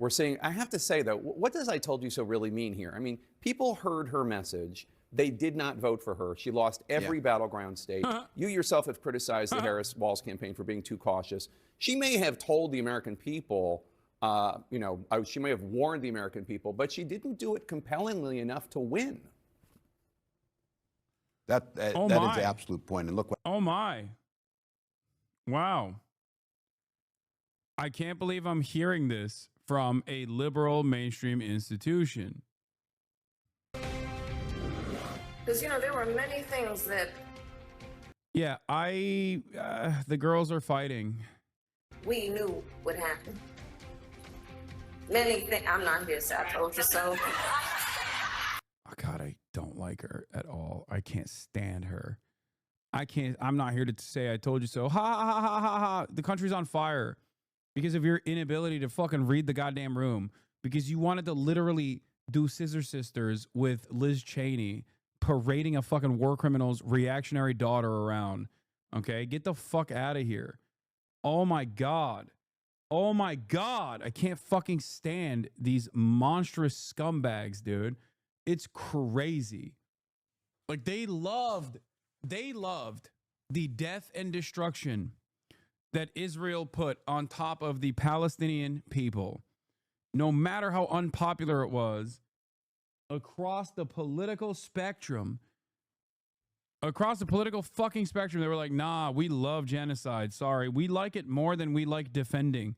we're seeing, I have to say though, what does "I told you so" really mean here? I mean, people heard her message. They did not vote for her. She lost every battleground state. You yourself have criticized the Harris-Walz campaign for being too cautious. She may have told the American people, she may have warned the American people, but she didn't do it compellingly enough to win. That is the absolute point. And look what. Oh my. Wow. I can't believe I'm hearing this from a liberal mainstream institution. Because, there were many things that... Yeah, the girls are fighting. We knew would happen. Many things. I'm not here to say I told you so. Oh, God, I don't like her at all. I can't stand her. I'm not here to say I told you so. Ha, ha, ha, ha, ha, ha. The country's on fire because of your inability to fucking read the goddamn room. Because you wanted to literally do Scissor Sisters with Liz Cheney parading a fucking war criminal's reactionary daughter around. Okay? Get the fuck out of here. Oh my God. Oh my God. I can't fucking stand these monstrous scumbags, dude. It's crazy. Like they loved the death and destruction that Israel put on top of the Palestinian people. No matter how unpopular it was, across the political spectrum, they were like, nah, we love genocide. Sorry, we like it more than we like defending.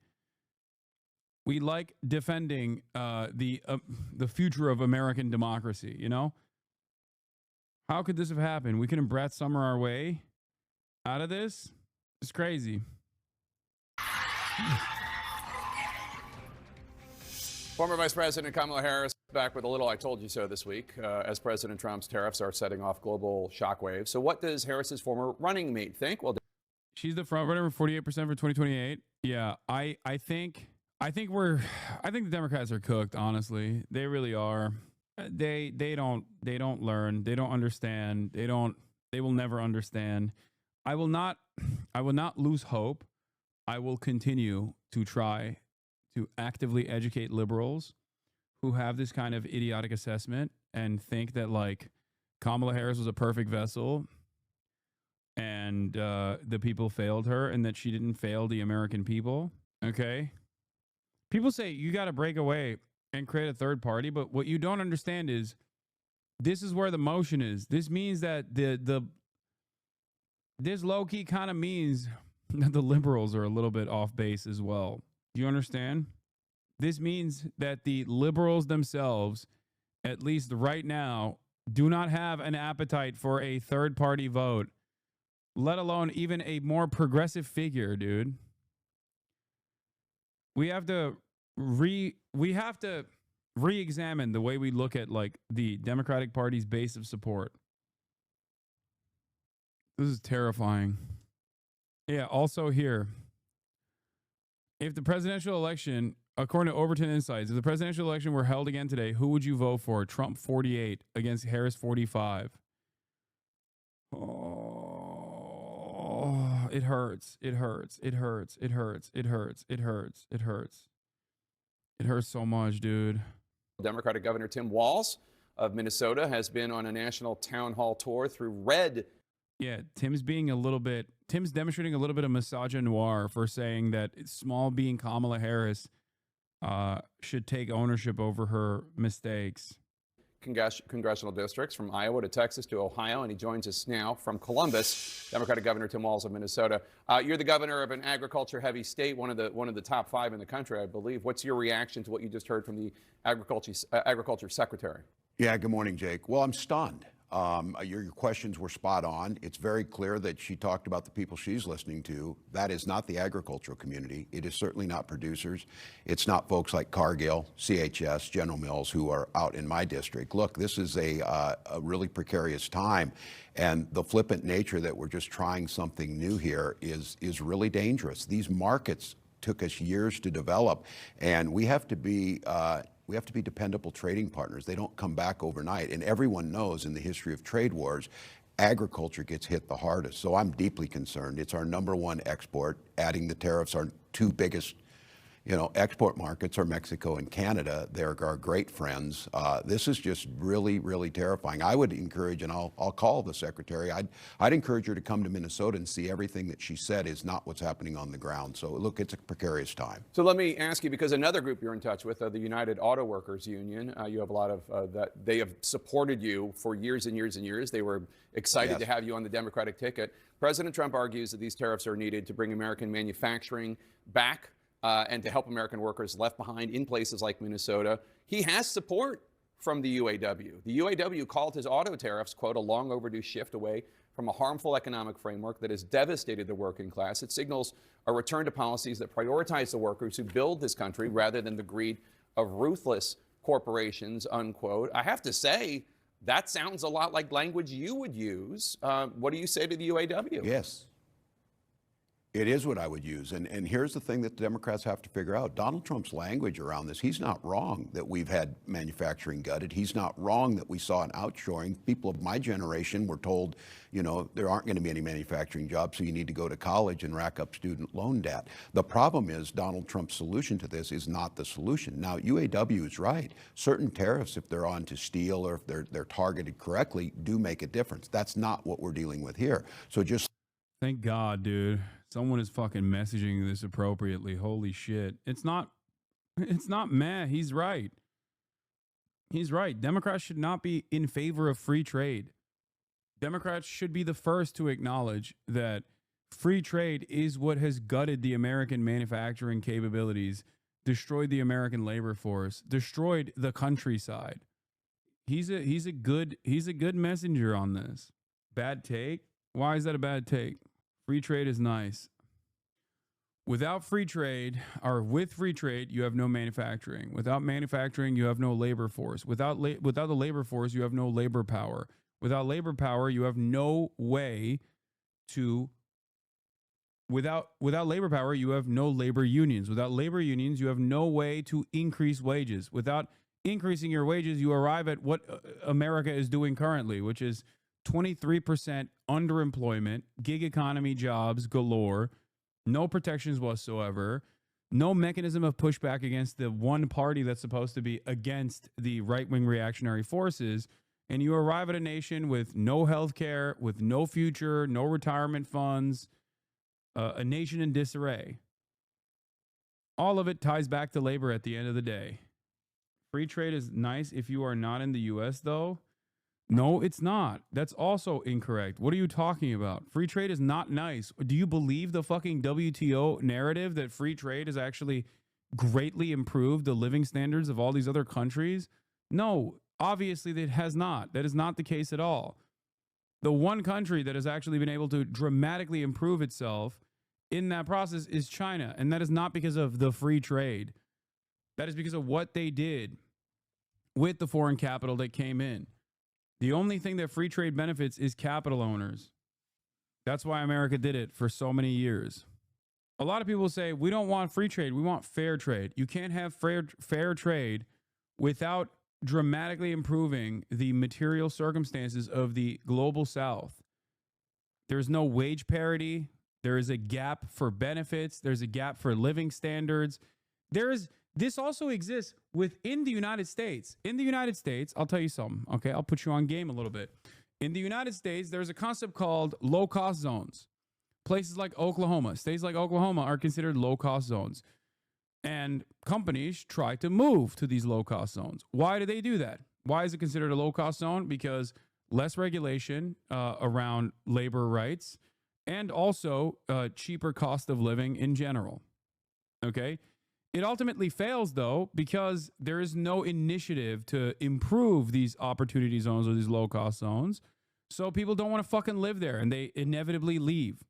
We like defending the future of American democracy, you know? How could this have happened? We couldn't Brett Summer our way out of this? It's crazy. Former Vice President Kamala Harris back with a little "I told you so" this week as President Trump's tariffs are setting off global shockwaves. So what does Harris's former running mate think? Well, she's the front runner for 48% for 2028. Yeah, I think the Democrats are cooked, honestly. They really are. They don't learn. They don't understand. They will never understand. I will not lose hope. I will continue to try to actively educate liberals who have this kind of idiotic assessment and think that like Kamala Harris was a perfect vessel and the people failed her and that she didn't fail the American people. Okay. People say you got to break away and create a third party, but what you don't understand is this is where the motion is. This means that this low key kind of means that the liberals are a little bit off base as well. Do you understand? This means that the liberals themselves, at least right now, do not have an appetite for a third party vote, let alone even a more progressive figure, dude. We have to re-examine the way we look at like the Democratic Party's base of support. This is terrifying. Yeah, also here, if the presidential election, according to Overton Insights, if the presidential election were held again today, who would you vote for? Trump 48 against Harris 45. Oh, it hurts. It hurts. It hurts. It hurts. It hurts. It hurts. It hurts. It hurts so much, dude. Democratic Governor Tim Walz of Minnesota has been on a national town hall tour through red. Yeah, Tim's demonstrating a little bit of misogynoir for saying that small being Kamala Harris should take ownership over her mistakes. Congressional districts from Iowa to Texas to Ohio, and he joins us now from Columbus, Democratic Governor Tim Walz of Minnesota. You're the governor of an agriculture-heavy state, one of the top 5 in the country, I believe. What's your reaction to what you just heard from the agriculture secretary? Yeah, good morning, Jake. Well, I'm stunned. Your questions were spot on. It's very clear that she talked about the people she's listening to. That is not the agricultural community. It is certainly not producers. It's not folks like Cargill, CHS, General Mills, who are out in my district. Look, this is a really precarious time, and the flippant nature that we're just trying something new here is really dangerous. These markets took us years to develop, and we have to be dependable trading partners. They don't come back overnight. And everyone knows in the history of trade wars, agriculture gets hit the hardest. So I'm deeply concerned. It's our #1 export. Adding the tariffs, our 2 biggest export markets are Mexico and Canada. They're our great friends. This is just really, really terrifying. I would encourage, and I'll call the secretary, I'd encourage her to come to Minnesota and see everything that she said is not what's happening on the ground. So look, it's a precarious time. So let me ask you, because another group you're in touch with, the United Auto Workers Union, you have a lot of that. They have supported you for years and years and years. They were excited to have you on the Democratic ticket. President Trump argues that these tariffs are needed to bring American manufacturing back and to help American workers left behind in places like Minnesota. He has support from the UAW. The UAW called his auto tariffs, quote, a long overdue shift away from a harmful economic framework that has devastated the working class. It signals a return to policies that prioritize the workers who build this country rather than the greed of ruthless corporations, unquote. I have to say, that sounds a lot like language you would use. What do you say to the UAW? Yes. It is what I would use. And here's the thing that the Democrats have to figure out. Donald Trump's language around this, he's not wrong that we've had manufacturing gutted. He's not wrong that we saw an outshoring. People of my generation were told, there aren't going to be any manufacturing jobs, so you need to go to college and rack up student loan debt. The problem is Donald Trump's solution to this is not the solution. Now, UAW is right. Certain tariffs, if they're on to steel or if they're targeted correctly, do make a difference. That's not what we're dealing with here. So just... Thank God, dude. Someone is fucking messaging this appropriately. Holy shit. It's not meh. He's right. He's right. Democrats should not be in favor of free trade. Democrats should be the first to acknowledge that free trade is what has gutted the American manufacturing capabilities, destroyed the American labor force, destroyed the countryside. He's a good messenger on this. Bad take? Why is that a bad take? Free trade is nice. Without free trade, or with free trade, you have no manufacturing. Without manufacturing, you have no labor force. Without the labor force, you have no labor power. Without labor power, you have no way to... Without labor power, you have no labor unions. Without labor unions, you have no way to increase wages. Without increasing your wages, you arrive at what America is doing currently, which is 23% underemployment, gig economy jobs galore, no protections whatsoever, no mechanism of pushback against the one party that's supposed to be against the right-wing reactionary forces, and you arrive at a nation with no health care, with no future, no retirement funds, a nation in disarray. All of it ties back to labor at the end of the day. Free trade is nice if you are not in the U.S., though. No, it's not. That's also incorrect. What are you talking about? Free trade is not nice. Do you believe the fucking WTO narrative that free trade has actually greatly improved the living standards of all these other countries? No, obviously it has not. That is not the case at all. The one country that has actually been able to dramatically improve itself in that process is China. And that is not because of the free trade. That is because of what they did with the foreign capital that came in. The only thing that free trade benefits is capital owners. That's why America did it for so many years. A lot of people say, we don't want free trade, we want fair trade. You can't have fair trade without dramatically improving the material circumstances of the global South. There's no wage parity. There is a gap for benefits. There's a gap for living standards. This also exists within the United States. In the United States, I'll tell you something, okay? I'll put you on game a little bit. In the United States, there's a concept called low-cost zones. Places like Oklahoma, states like Oklahoma are considered low-cost zones. And companies try to move to these low-cost zones. Why do they do that? Why is it considered a low-cost zone? Because less regulation around labor rights and also cheaper cost of living in general, okay? It ultimately fails, though, because there is no initiative to improve these opportunity zones or these low-cost zones. So people don't want to fucking live there, and they inevitably leave.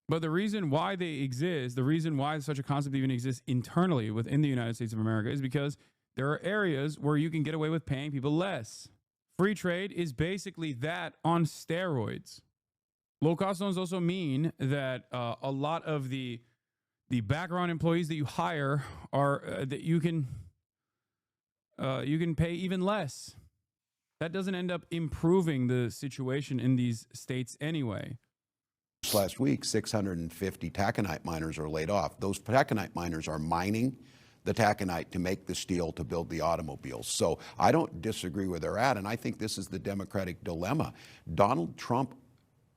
But the reason why they exist, the reason why such a concept even exists internally within the United States of America is because there are areas where you can get away with paying people less. Free trade is basically that on steroids. Low-cost zones also mean that a lot of the background employees that you hire are that you can pay even less. That doesn't end up improving the situation in these states anyway. last week, 650 taconite miners are laid off. Those taconite miners are mining the taconite to make the steel to build the automobiles. So I don't disagree where they're at, and I think this is the Democratic dilemma. Donald Trump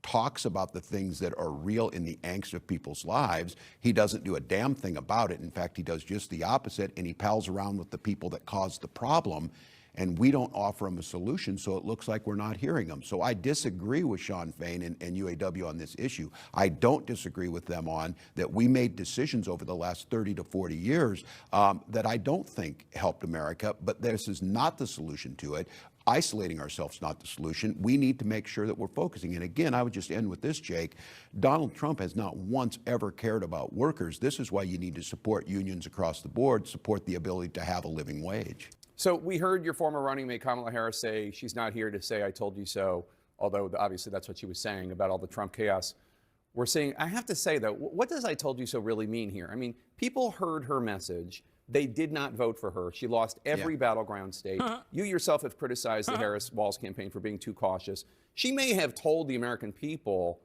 talks about the things that are real in the angst of people's lives. He doesn't do a damn thing about it. In fact, he does just the opposite, and he pals around with the people that caused the problem, and we don't offer him a solution, so it looks like we're not hearing him. So I disagree with Sean Fain and UAW on this issue. I don't disagree with them on that we made decisions over the last 30 to 40 years that I don't think helped America, but this is not the solution to it. Isolating ourselves is not the solution. We need to make sure that we're focusing. And again, I would just end with this, Jake. Donald Trump has not once ever cared about workers. This is why you need to support unions across the board, support the ability to have a living wage. So we heard your former running mate Kamala Harris say she's not here to say I told you so, although obviously that's what she was saying about all the Trump chaos. We're seeing, I have to say though, what does I told you so really mean here? I mean, people heard her message. They did not vote for her. She lost every battleground state. You yourself have criticized the Harris-Walz campaign for being too cautious. She may have told the American people,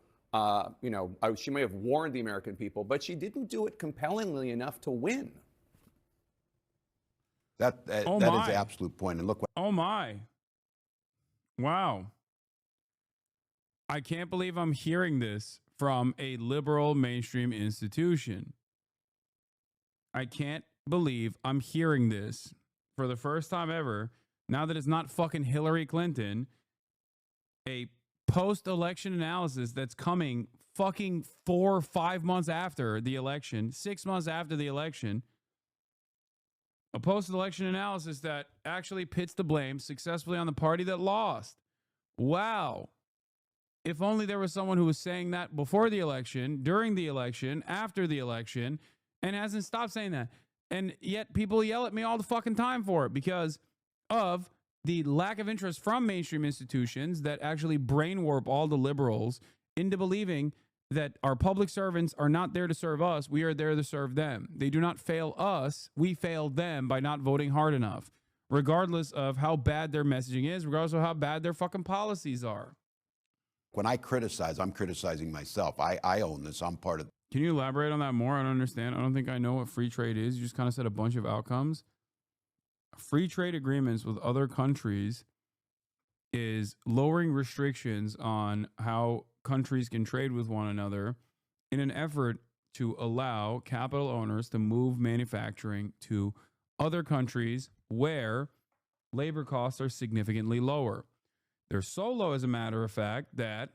she may have warned the American people, but she didn't do it compellingly enough to win. That is the absolute point. And look what. Oh my. Wow. I can't believe I'm hearing this from a liberal mainstream institution. I can't believe I'm hearing this for the first time ever, now that it's not fucking Hillary Clinton, a post-election analysis that's coming fucking 4 or 5 months after the election, 6 months after the election. A post-election analysis that actually pits the blame successfully on the party that lost. Wow. If only there was someone who was saying that before the election, during the election, after the election, and hasn't stopped saying that. And yet people yell at me all the fucking time for it because of the lack of interest from mainstream institutions that actually brain warp all the liberals into believing that our public servants are not there to serve us. We are there to serve them. They do not fail us. We fail them by not voting hard enough, regardless of how bad their messaging is, regardless of how bad their fucking policies are. When I criticize, I'm criticizing myself. I own this. I'm part of. Can you elaborate on that more? I don't understand. I don't think I know what free trade is. You just kind of said a bunch of outcomes. Free trade agreements with other countries is lowering restrictions on how countries can trade with one another in an effort to allow capital owners to move manufacturing to other countries where labor costs are significantly lower. They're so low, as a matter of fact, that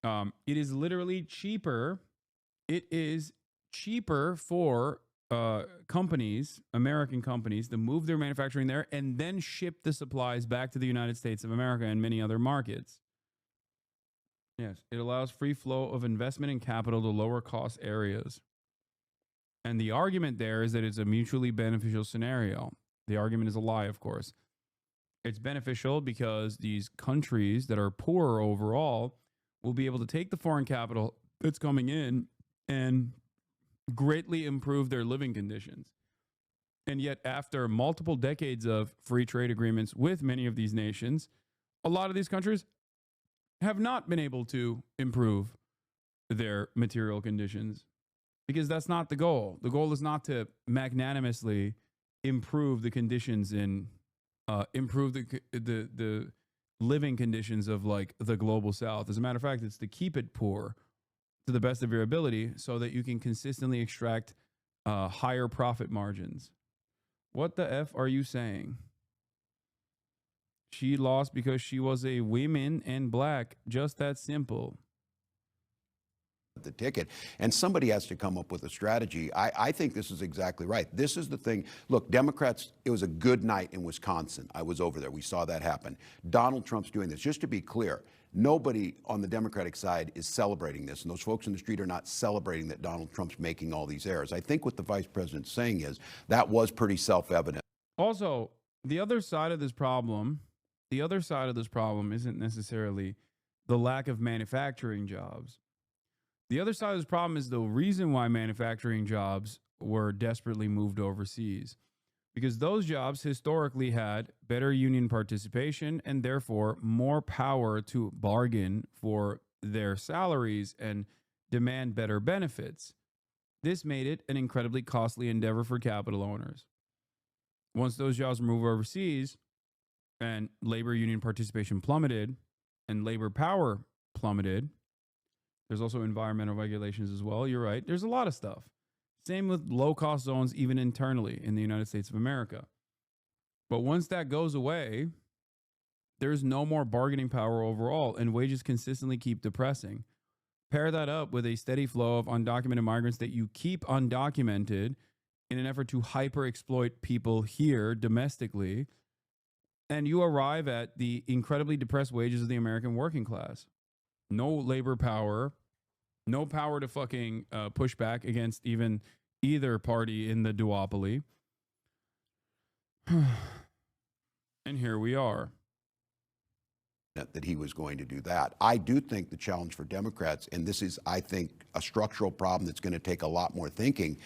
it is literally cheaper. It is cheaper for companies, American companies, to move their manufacturing there and then ship the supplies back to the United States of America and many other markets. Yes, it allows free flow of investment and capital to lower cost areas. And the argument there is that it's a mutually beneficial scenario. The argument is a lie, of course. It's beneficial because these countries that are poorer overall will be able to take the foreign capital that's coming in and greatly improve their living conditions. And yet, after multiple decades of free trade agreements with many of these nations, a lot of these countries have not been able to improve their material conditions because that's not the goal. The goal is not to magnanimously improve the conditions in improve the living conditions of like the global south. As a matter of fact, it's to keep it poor to the best of your ability so that you can consistently extract higher profit margins. What the F are you saying? She lost because she was a woman and black. Just that simple. The ticket, and somebody has to come up with a strategy. I think this is exactly right. This is the thing. Look, Democrats, it was a good night in Wisconsin. I was over there. We saw that happen. Donald Trump's doing this. Just to be clear, nobody on the Democratic side is celebrating this, and those folks in the street are not celebrating that Donald Trump's making all these errors. I think what the vice president's saying is that was pretty self-evident. Also, the other side of this problem isn't necessarily the lack of manufacturing jobs. The other side of this problem is the reason why manufacturing jobs were desperately moved overseas, because those jobs historically had better union participation and therefore more power to bargain for their salaries and demand better benefits. This made it an incredibly costly endeavor for capital owners. Once those jobs moved overseas and labor union participation plummeted and labor power plummeted, there's also environmental regulations as well. You're right. There's a lot of stuff. Same with low-cost zones, even internally in the United States of America. But once that goes away, there's no more bargaining power overall, and wages consistently keep depressing. Pair that up with a steady flow of undocumented migrants that you keep undocumented in an effort to hyper-exploit people here domestically, and you arrive at the incredibly depressed wages of the American working class. No labor power, no power to fucking push back against even either party in the duopoly. And here we are. That he was going to do that. I do think the challenge for Democrats, and this is, I think, a structural problem that's going to take a lot more thinking.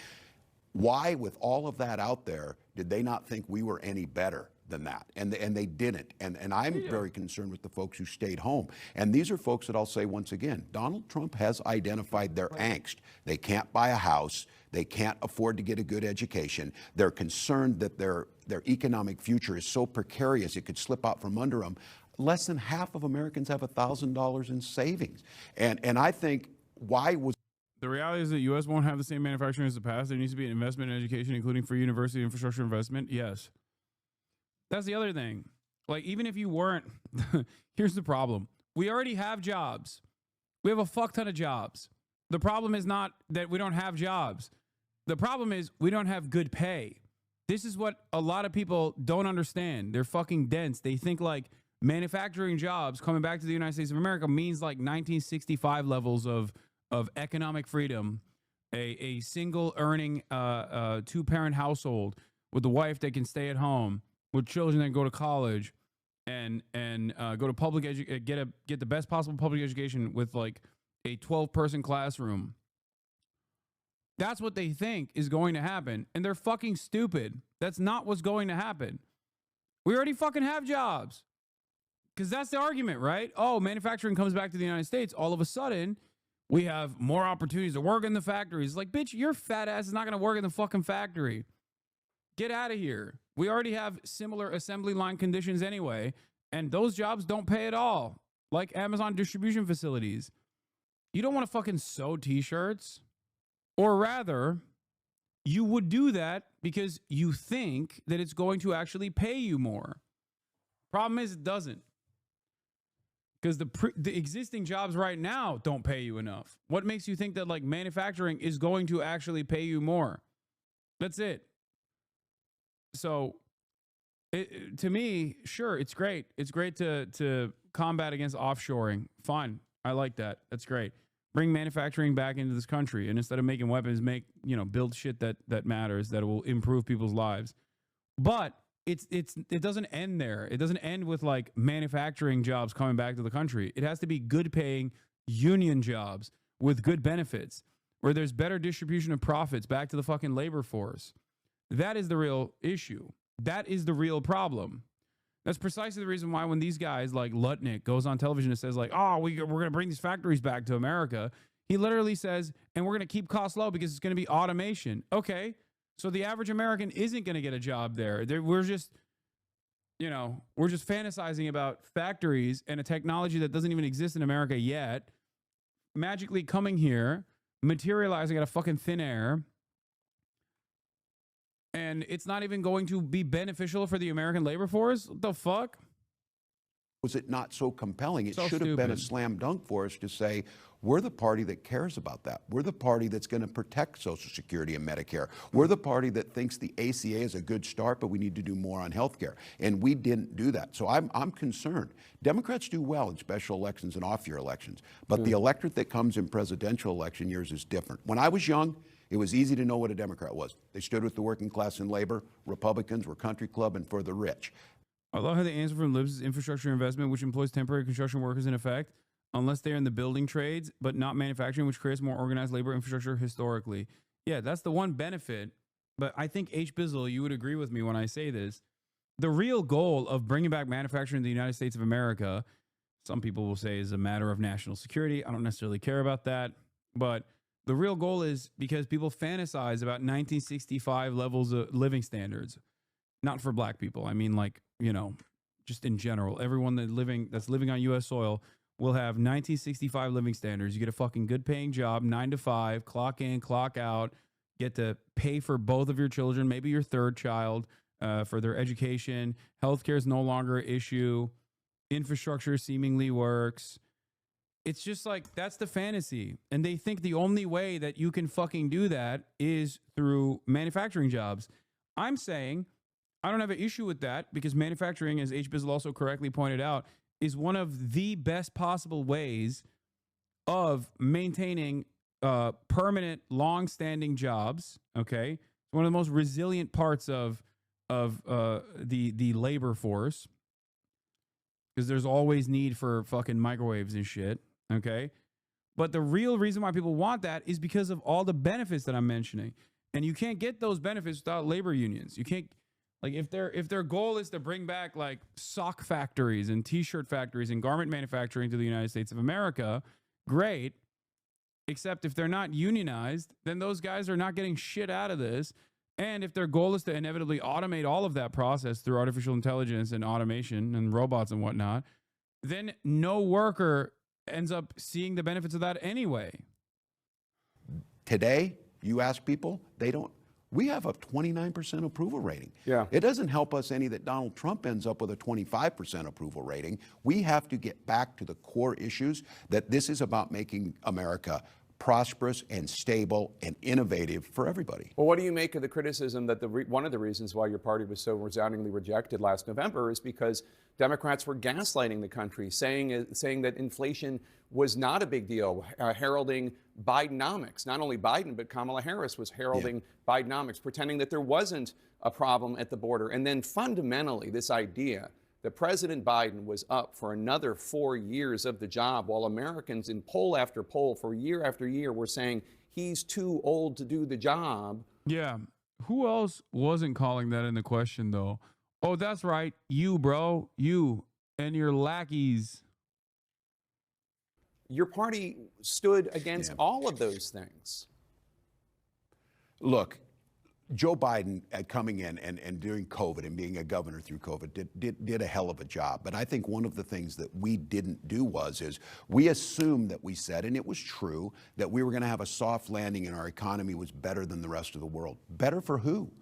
Why, with all of that out there, did they not think we were any better than that? And they didn't. And I'm very concerned with the folks who stayed home. And these are folks that I'll say once again, Donald Trump has identified their angst. They can't buy a house. They can't afford to get a good education. They're concerned that their economic future is so precarious it could slip out from under them. Less than half of Americans have $1,000 in savings. And I think, why was... The reality is that U.S. won't have the same manufacturing as the past. There needs to be an investment in education, including free university infrastructure investment. Yes. That's the other thing. Like, even if you weren't, here's the problem. We already have jobs. We have a fuck ton of jobs. The problem is not that we don't have jobs. The problem is we don't have good pay. This is what a lot of people don't understand. They're fucking dense. They think like manufacturing jobs coming back to the United States of America means like 1965 levels of economic freedom, a single earning two-parent household with a wife that can stay at home, with children that go to college and go to public get the best possible public education with like a 12-person classroom. That's what they think is going to happen, and they're fucking stupid. That's not what's going to happen. We already fucking have jobs. Because that's the argument, right? Oh, manufacturing comes back to the United States. All of a sudden, we have more opportunities to work in the factories. Like, bitch, your fat ass is not going to work in the fucking factory. Get out of here. We already have similar assembly line conditions anyway, and those jobs don't pay at all, like Amazon distribution facilities. You don't want to fucking sew t-shirts. Or rather, you would do that because you think that it's going to actually pay you more. Problem is, it doesn't. Because the existing jobs right now don't pay you enough. What makes you think that like manufacturing is going to actually pay you more? That's it. So to me, sure, it's great. It's great to combat against offshoring. Fine. I like that. That's great. Bring manufacturing back into this country, and instead of making weapons, build shit that matters, that will improve people's lives. But it doesn't end there. It doesn't end with like manufacturing jobs coming back to the country. It has to be good paying union jobs with good benefits where there's better distribution of profits back to the fucking labor force. That is the real issue. That is the real problem. That's precisely the reason why when these guys like Lutnick goes on television and says like, oh, we're going to bring these factories back to America. He literally says, and we're going to keep costs low because it's going to be automation. Okay. So the average American isn't going to get a job there. We're just fantasizing about factories and a technology that doesn't even exist in America yet, magically coming here, materializing out of fucking thin air. And it's not even going to be beneficial for the American labor force? What the fuck? Was it not so compelling? It So should have been a stupid. slam dunk for us to say, we're the party that cares about that. We're the party that's going to protect Social Security and Medicare. We're the party that thinks the ACA is a good start, but we need to do more on health care. And we didn't do that. So I'm concerned. Democrats do well in special elections and off-year elections, but the electorate that comes in presidential election years is different. When I was young, it was easy to know what a Democrat was. They stood with the working class and labor. Republicans were country club and for the rich. I love how the answer from Libs is infrastructure investment, which employs temporary construction workers in effect, unless they're in the building trades, but not manufacturing, which creates more organized labor infrastructure historically. Yeah, that's the one benefit. But I think H. Bizzle, you would agree with me when I say this. The real goal of bringing back manufacturing in the United States of America, some people will say is a matter of national security. I don't necessarily care about that. But the real goal is because people fantasize about 1965 levels of living standards, not for black people. I mean, like, you know, just in general, everyone that's living on U.S. soil will have 1965 living standards. You get a fucking good paying job, 9 to 5, clock in, clock out, get to pay for both of your children, maybe your third child, for their education. Healthcare is no longer an issue. Infrastructure seemingly works. It's just like, that's the fantasy. And they think the only way that you can fucking do that is through manufacturing jobs. I'm saying I don't have an issue with that because manufacturing, as H. Bizzle also correctly pointed out, is one of the best possible ways of maintaining permanent, long-standing jobs. Okay, it's one of the most resilient parts of the labor force because there's always need for fucking microwaves and shit. Okay, but the real reason why people want that is because of all the benefits that I'm mentioning, and you can't get those benefits without labor unions. You can't. Like if their goal is to bring back like sock factories and t-shirt factories and garment manufacturing to the United States of America, great. Except if they're not unionized, then those guys are not getting shit out of this. And if their goal is to inevitably automate all of that process through artificial intelligence and automation and robots and whatnot, then no worker ends up seeing the benefits of that anyway. Today, you ask people, they don't. We have a 29% approval rating. Yeah. It doesn't help us any that Donald Trump ends up with a 25% approval rating. We have to get back to the core issues that this is about making America prosperous and stable and innovative for everybody. Well, what do you make of the criticism that one of the reasons why your party was so resoundingly rejected last November is because Democrats were gaslighting the country, saying that inflation was not a big deal, heralding Bidenomics. Not only Biden, but Kamala Harris was heralding Bidenomics, pretending that there wasn't a problem at the border. And then fundamentally, this idea that President Biden was up for another 4 years of the job, while Americans in poll after poll for year after year were saying he's too old to do the job. Yeah. Who else wasn't calling that into question, though? Oh, that's right. You, bro. You and your lackeys. Your party stood against all of those things. Look, Joe Biden coming in and doing COVID and being a governor through COVID did a hell of a job. But I think one of the things that we didn't do is we assumed that we said, and it was true, that we were going to have a soft landing and our economy was better than the rest of the world. Better for who?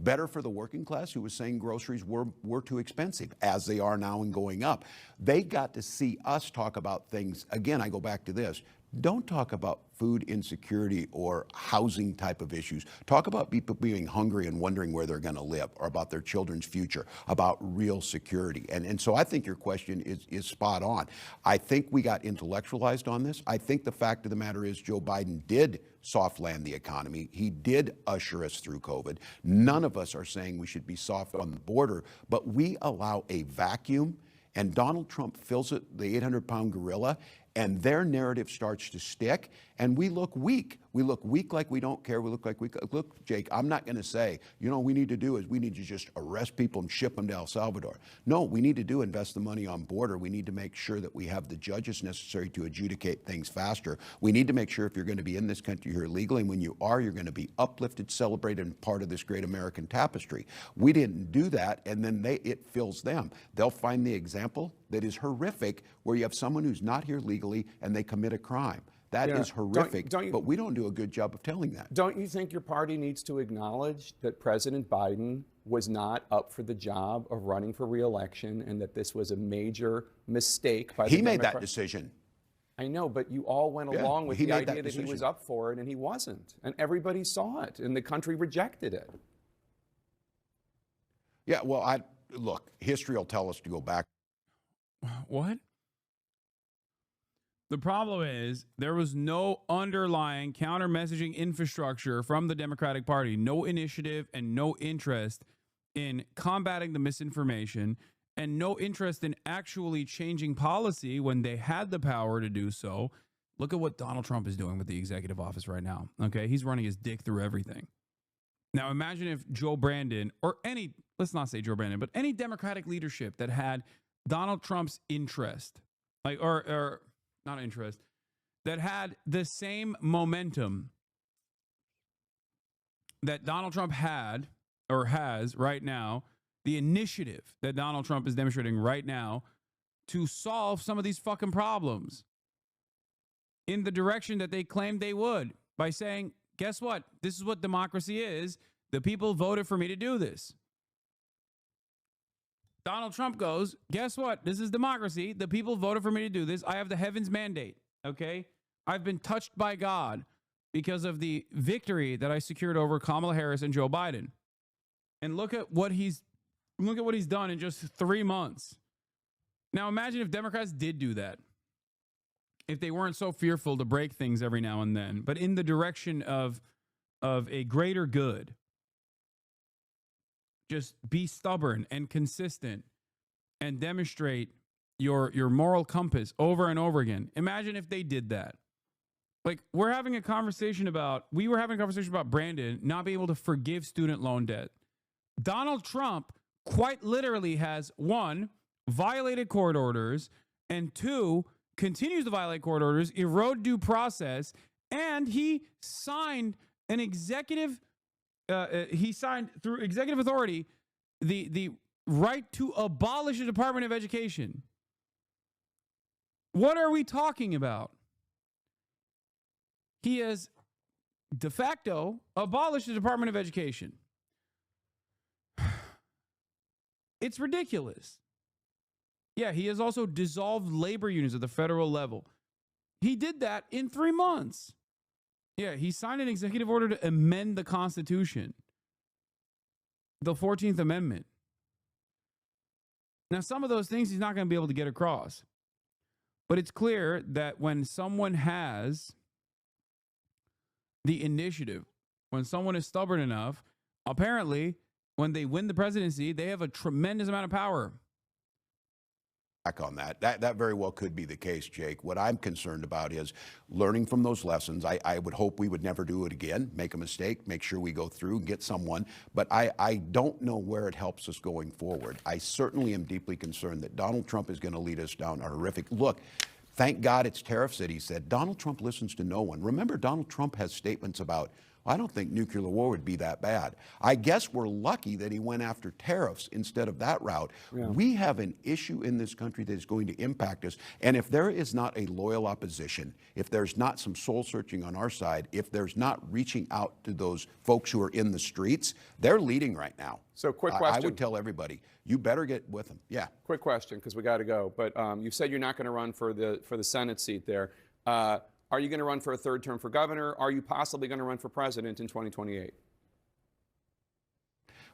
Better for the working class who was saying groceries were too expensive, as they are now and going up. They got to see us talk about things. Again, I go back to this. Don't talk about food insecurity or housing type of issues. Talk about people being hungry and wondering where they're going to live, or about their children's future, about real security. And so I think your question is spot on. I think we got intellectualized on this. I think the fact of the matter is Joe Biden did soft land the economy. He did usher us through COVID. None of us are saying we should be soft on the border, but we allow a vacuum, and Donald Trump fills it, the 800-pound gorilla, and their narrative starts to stick, and we look weak. We look weak like we don't care. We look like look, Jake, I'm not going to say, you know, what we need to do is we need to just arrest people and ship them to El Salvador. No, we need to invest the money on border. We need to make sure that we have the judges necessary to adjudicate things faster. We need to make sure if you're going to be in this country here legally, and when you are, you're going to be uplifted, celebrated, and part of this great American tapestry. We didn't do that, and then it fills them. They'll find the example that is horrific where you have someone who's not here legally and they commit a crime. That is horrific, but we don't do a good job of telling that. Don't you think your party needs to acknowledge that President Biden was not up for the job of running for re-election and that this was a major mistake by the He made that decision. I know, but you all went along with the idea that he was up for it, and he wasn't. And everybody saw it, and the country rejected it. Yeah, well, look, history will tell us to go back. What? The problem is there was no underlying counter-messaging infrastructure from the Democratic Party, no initiative and no interest in combating the misinformation, and no interest in actually changing policy when they had the power to do so. Look at what Donald Trump is doing with the executive office right now. Okay, he's running his dick through everything. Now imagine if Joe Brandon, or any, let's not say Joe Brandon, but any Democratic leadership that had Donald Trump's interest, like, or not interest, that had the same momentum that Donald Trump had or has right now, the initiative that Donald Trump is demonstrating right now to solve some of these fucking problems in the direction that they claimed they would by saying, guess what? This is what democracy is. The people voted for me to do this. Donald Trump goes, guess what? This is democracy. The people voted for me to do this. I have the heavens mandate. Okay. I've been touched by God because of the victory that I secured over Kamala Harris and Joe Biden. And look at what he's done in just 3 months. Now imagine if Democrats did do that. If they weren't so fearful to break things every now and then, but in the direction of a greater good. Just be stubborn and consistent and demonstrate your moral compass over and over again. Imagine if they did that. Like we were having a conversation about Brandon not being able to forgive student loan debt. Donald Trump quite literally has, 1, violated court orders, and 2, continues to violate court orders, erode due process, and he signed an executive he signed through executive authority the right to abolish the Department of Education. What are we talking about? He has de facto abolished the Department of Education. It's ridiculous. Yeah, he has also dissolved labor unions at the federal level. He did that in 3 months. Yeah, he signed an executive order to amend the Constitution, the 14th Amendment. Now, some of those things he's not going to be able to get across. But it's clear that when someone has the initiative, when someone is stubborn enough, apparently, when they win the presidency, they have a tremendous amount of power. On that. That very well could be the case, Jake. What I'm concerned about is learning from those lessons. I would hope we would never do it again, make a mistake, make sure we go through and get someone. But I don't know where it helps us going forward. I certainly am deeply concerned that Donald Trump is going to lead us down a horrific look. Thank God it's tariffs that he said. Donald Trump listens to no one. Remember, Donald Trump has statements about, I don't think nuclear war would be that bad. I guess we're lucky that he went after tariffs instead of that route. Yeah. We have an issue in this country that is going to impact us. And if there is not a loyal opposition, if there's not some soul searching on our side, if there's not reaching out to those folks who are in the streets, they're leading right now. So quick question. I would tell everybody, you better get with them. Yeah. Quick question, because we got to go. But you said you're not going to run for the Senate seat there. Are you going to run for a third term for governor? Are you possibly going to run for president in 2028?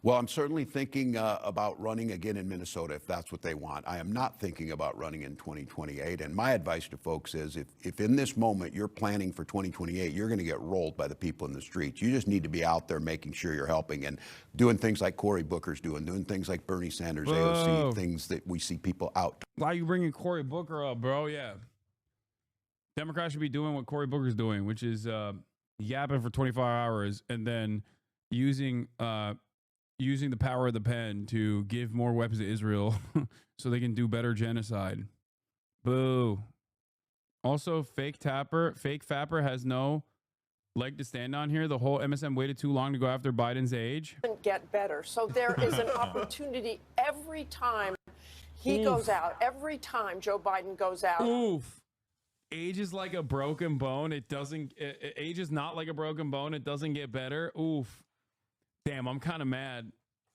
Well, I'm certainly thinking about running again in Minnesota if that's what they want. I am not thinking about running in 2028. And my advice to folks is if in this moment you're planning for 2028, you're going to get rolled by the people in the streets. You just need to be out there making sure you're helping and doing things like Cory Booker's doing things like Bernie Sanders, AOC, things that we see people out. Why are you bringing Cory Booker up, bro? Yeah. Democrats should be doing what Cory Booker's doing, which is yapping for 24 hours and then using the power of the pen to give more weapons to Israel so they can do better genocide. Boo. Also, fake Fapper has no leg to stand on here. The whole MSM waited too long to go after Biden's age. Get better. So there is an opportunity every time he goes out, every time Joe Biden goes out. Oof. Age is like a broken bone. Age is not like a broken bone. It doesn't get better. Oof. Damn, I'm kind of mad.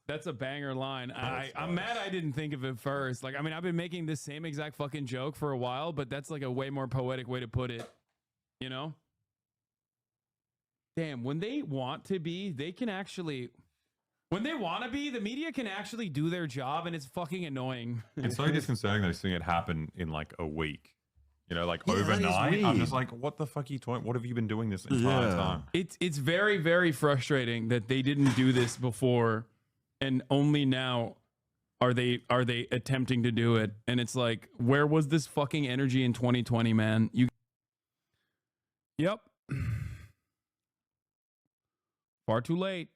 That's a banger line. I'm mad I didn't think of it first. Like, I mean, I've been making this same exact fucking joke for a while, but that's like a way more poetic way to put it. You know? Damn, when they want to be, they can actually... When they want to be, the media can actually do their job, and it's fucking annoying. It's so disconcerting that I've seen it happen in like a week. You know, like overnight, I'm just like, what the fuck are you talking? What have you been doing this entire time? It's very, very frustrating that they didn't do this before, and only now are they attempting to do it. And it's like, where was this fucking energy in 2020, man? Yep. Far too late.